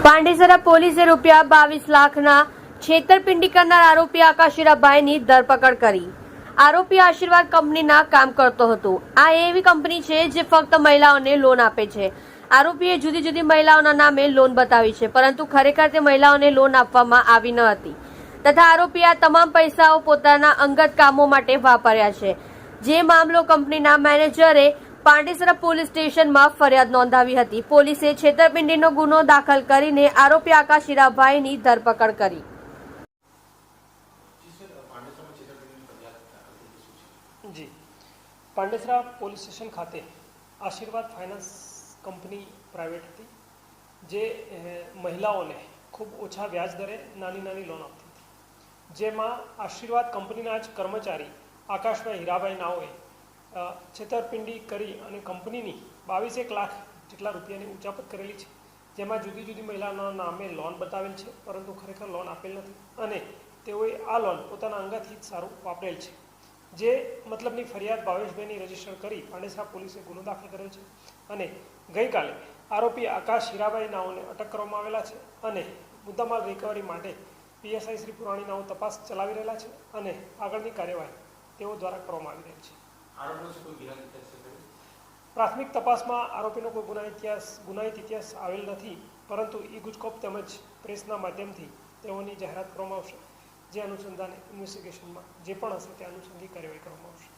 પાંડેસરા પોલીસે ₹22 લાખના છેતરપિંડી કરનાર આરોપી આકાશ હીરાભાઈની ધરપકડ કરી। આરોપી આશીર્વાદ કંપનીના કામ કરતો હતો। આ એવી કંપની છે જે ફક્ત મહિલાઓને લોન આપે છે। આરોપીએ જુદી જુદી મહિલાઓના નામે લોન બતાવી છે, પરંતુ ખરેખર તે મહિલાઓને લોન આપવામાં આવી ન હતી તથા આરોપીએ આ તમામ પૈસાઓ પોતાના અંગત કામો માટે વાપર્યા છે। જે મામલો કંપનીના મેનેજરે પાંડેસરા પોલીસ સ્ટેશનમાં ફરિયાદ નોંધાવી હતી। પોલીસે છેતરપિંડીનો ગુનો દાખલ કરીને આરોપી આકાશ હીરાભાઈની ધરપકડ કરી। જી પાંડેસરા પોલીસ સ્ટેશન ખાતે આશીર્વાદ ફાઇનાન્સ કંપની પ્રાઇવેટ હતી, જે મહિલાઓને ખૂબ ઓછા વ્યાજ દરે નાની લોન આપતી હતી। જેમાં આશીર્વાદ કંપનીના જ કર્મચારી આકાશભાઈ હીરાભાઈ નાઓએ છેતરપિંડી કરી અને કંપનીની 22 લાખ જેટલા રૂપિયાની ઉચાપત કરેલી છે। જેમાં જુદી જુદી મહિલાઓના નામે લોન બતાવેલ છે, પરંતુ ખરેખર લોન આપેલ નથી અને તેઓએ આ લોન પોતાના અંગત હિત સારું વાપરેલ છે। જે મતલબની ફરિયાદ ભાવેશભાઈની રજીસ્ટર કરી પાંડેસરા પોલીસે ગુનો દાખલ કરેલ છે અને ગઈકાલે આરોપી આકાશ હીરાભાઈ નાઓને અટક કરવામાં આવેલા છે અને મુદ્દામાલ રિકવરી માટે પીએસઆઈ શ્રી પુરાણી નાઓ તપાસ ચલાવી રહેલા છે અને આગળની કાર્યવાહી તેઓ દ્વારા કરવામાં આવી રહી છે। પ્રાથમિક તપાસમાં આરોપીનો કોઈ ગુનાહિત ઇતિહાસ આવેલ નથી, પરંતુ ઈ ગુજકોપ તેમજ પ્રેસના માધ્યમથી તેઓની જાહેરાત કરવામાં આવશે। જે અનુસંધાને ઇન્વેસ્ટિગેશનમાં જે પણ હશે તે અનુસંધાને કાર્યવાહી કરવામાં આવશે।